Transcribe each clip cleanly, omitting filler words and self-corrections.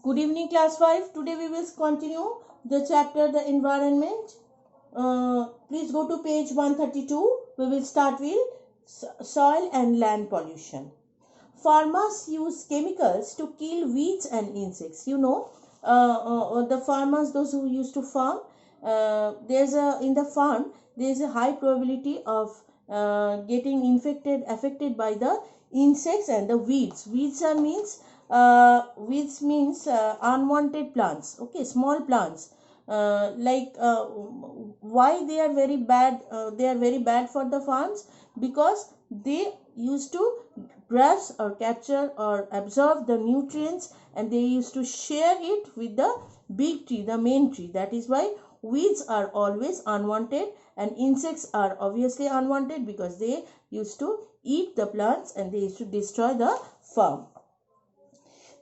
Good evening, class 5. Today we will continue the chapter the environment. Please go to page 132. We will start with soil and land pollution. Farmers use chemicals to kill weeds and insects. The farmers, those who used to farm, in the farm there is a high probability of getting affected by the insects and the weeds. Weeds means unwanted plants. Okay, small plants. Why they are very bad? They are very bad for the farms because they used to grasp or capture or absorb the nutrients, and they used to share it with the big tree, the main tree. That is why weeds are always unwanted and insects are obviously unwanted, because they used to eat the plants and they used to destroy the farm.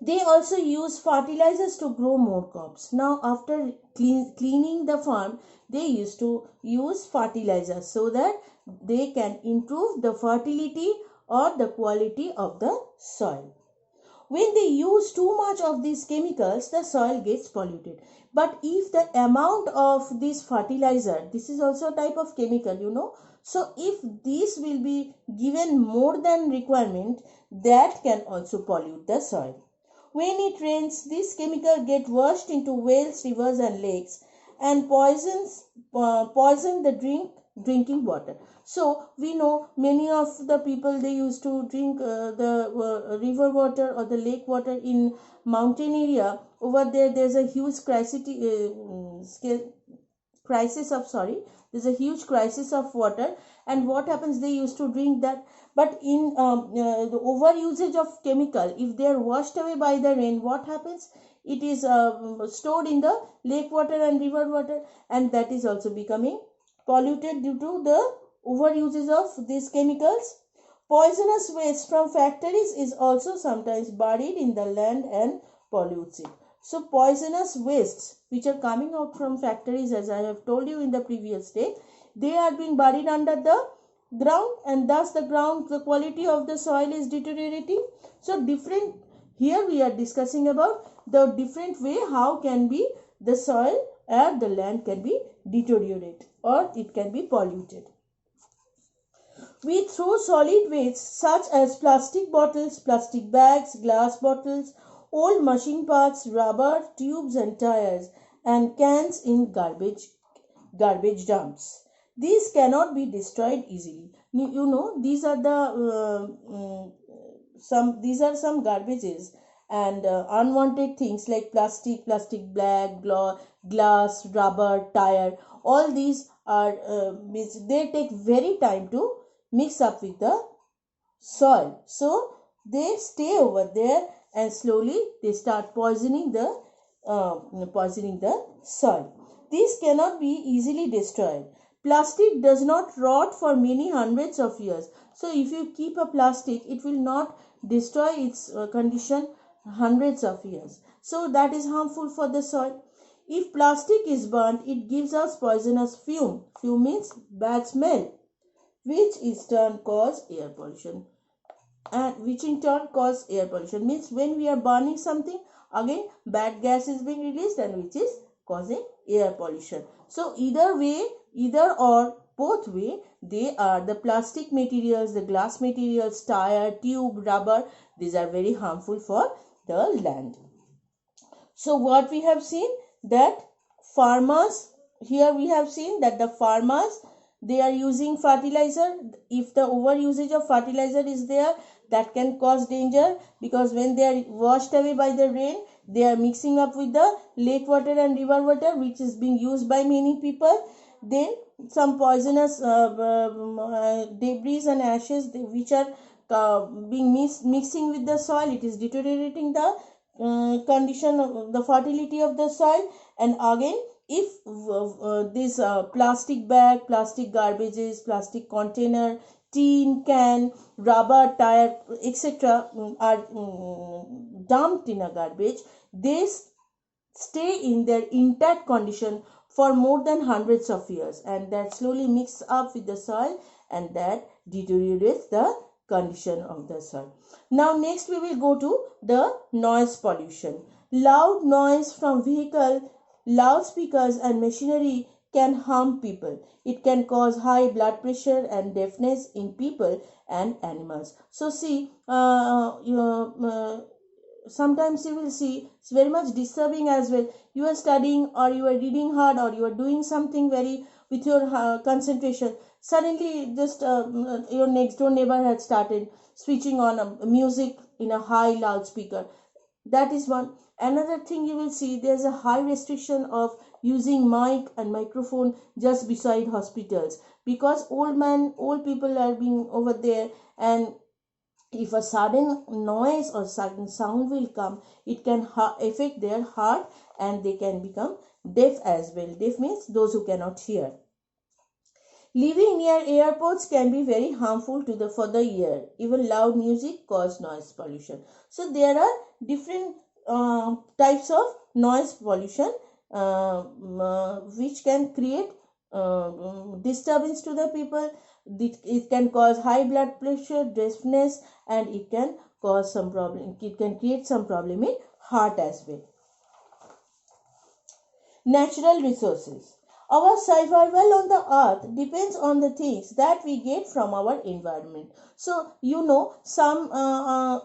They also use fertilizers to grow more crops. Now, after cleaning the farm, they used to use fertilizers so that they can improve the fertility or the quality of the soil. When they use too much of these chemicals, the soil gets polluted. But if the amount of this fertilizer, this is also a type of chemical, so if this will be given more than requirement, that can also pollute the soil. When it rains, this chemical get washed into wells, rivers and lakes and poison the drinking water. So we know many of the people, they used to drink the river water or the lake water in mountain area. Over there, there's a huge there's a huge crisis of water, and what happens, they used to drink that. But in the over usage of chemical, if they are washed away by the rain, what happens, it is stored in the lake water and river water, and that is also becoming polluted due to the over uses of these chemicals. Poisonous waste from factories is also sometimes buried in the land and pollutes it. So poisonous wastes which are coming out from factories, as I have told you in the previous day, they are being buried under the ground, and thus the quality of the soil is deteriorating. So here we are discussing about the different way how can be the soil or the land can be deteriorated or it can be polluted. We throw solid waste such as plastic bottles, plastic bags, glass bottles, old machine parts, rubber, tubes and tires and cans in garbage dumps. These cannot be destroyed easily. These are some garbages and unwanted things like plastic bag, glass, rubber, tire. All these are they take very time to mix up with the soil, so they stay over there and slowly they start poisoning the soil. These cannot be easily destroyed. Plastic does not rot for many hundreds of years, so if you keep a plastic, it will not destroy its condition hundreds of years, so that is harmful for the soil. If plastic is burnt, it gives us poisonous fume. Fume means bad smell, which in turn cause air pollution. And which in turn cause air pollution means when we are burning something, again bad gas is being released and which is causing air pollution. So either or both way, they are the plastic materials, the glass materials, tire, tube, rubber, these are very harmful for the land. So what we have seen that the farmers, they are using fertilizer. If the over usage of fertilizer is there, that can cause danger, because when they are washed away by the rain, they are mixing up with the lake water and river water, which is being used by many people. Then some poisonous debris and ashes which are mixing with the soil, it is deteriorating the condition of the fertility of the soil. And again, if this plastic bag, plastic garbages, plastic container, tin, can, rubber, tire, etc. Are dumped in a garbage, they stay in their intact condition for more than hundreds of years, and that slowly mix up with the soil and that deteriorates the condition of the soil. Now next we will go to the noise pollution. Loud noise from vehicle, loudspeakers and machinery can harm people. It can cause high blood pressure and deafness in people and animals. So see, sometimes you will see it's very much disturbing as well. You are studying or you are reading hard or you are doing something very with your concentration. Suddenly, just your next door neighbor had started switching on music in a high loudspeaker. That is one. Another thing you will see, there's a high restriction of using mic and microphone just beside hospitals, because old people are being over there, and if a sudden noise or sudden sound will come, it can affect their heart and they can become deaf as well. Deaf means those who cannot hear. Living near airports can be very harmful to for the ear. Even loud music cause noise pollution. So there are different types of noise pollution which can create disturbance to the people. It can cause high blood pressure, deafness, and it can cause some problem. It can create some problem in heart as well. Natural resources. Our survival on the earth depends on the things that we get from our environment. So, some,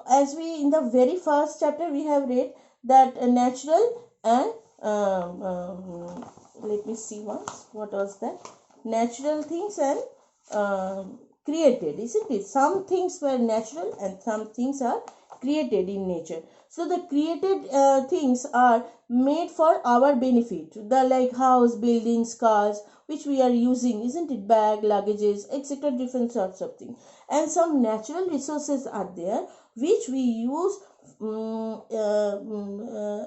as we in the very first chapter we have read that natural and, let me see once, what was that? Natural things and created, isn't it? Some things were natural and some things are created in nature. So the created things are made for our benefit, the like house, buildings, cars, which we are using, isn't it? Bag, luggages, etc., different sorts of things. And some natural resources are there which we use,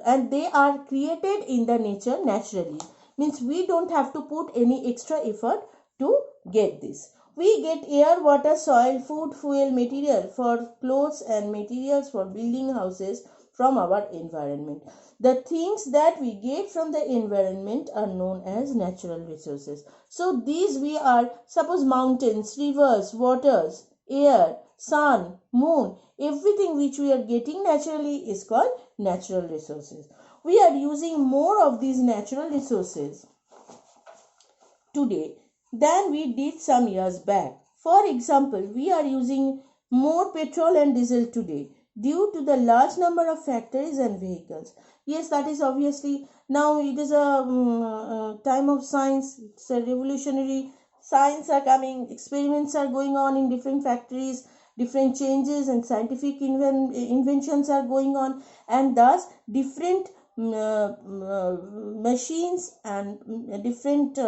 and they are created in the nature naturally. Means we don't have to put any extra effort to get this. We get air, water, soil, food, fuel, material for clothes and materials for building houses from our environment. The things that we get from the environment are known as natural resources. So these we are, suppose mountains, rivers, waters, air, sun, moon, everything which we are getting naturally is called natural resources. We are using more of these natural resources today than we did some years back. For example, we are using more petrol and diesel today due to the large number of factories and vehicles. Yes, that is obviously, now it is a time of science. It's a revolutionary. Science are coming, experiments are going on in different factories, different changes and scientific inventions are going on, and thus different machines and different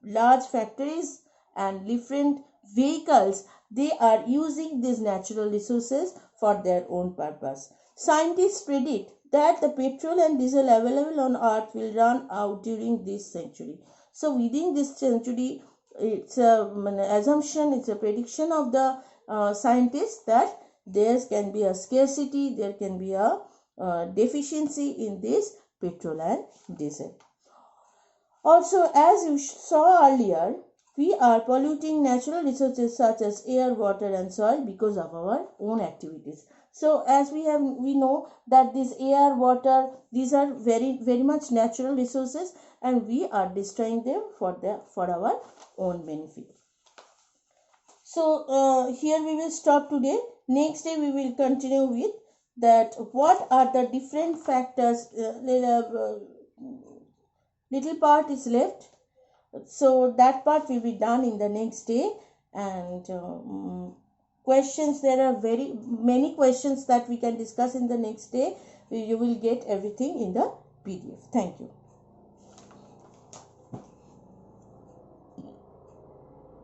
large factories and different vehicles, they are using these natural resources for their own purpose. Scientists predict that the petrol and diesel available on earth will run out during this century. So within this century, it's an assumption, it's a prediction of the scientists that there can be a scarcity, there can be a deficiency in this petrol and diesel. Also, as you saw earlier, we are polluting natural resources such as air, water and soil because of our own activities. So as we know that this air, water, these are very much natural resources, and we are destroying them for our own benefit. So here we will stop today. Next day we will continue with that what are the different factors. Little part is left, so that part will be done in the next day. And questions, there are very many questions that we can discuss in the next day. You will get everything in the PDF. Thank you.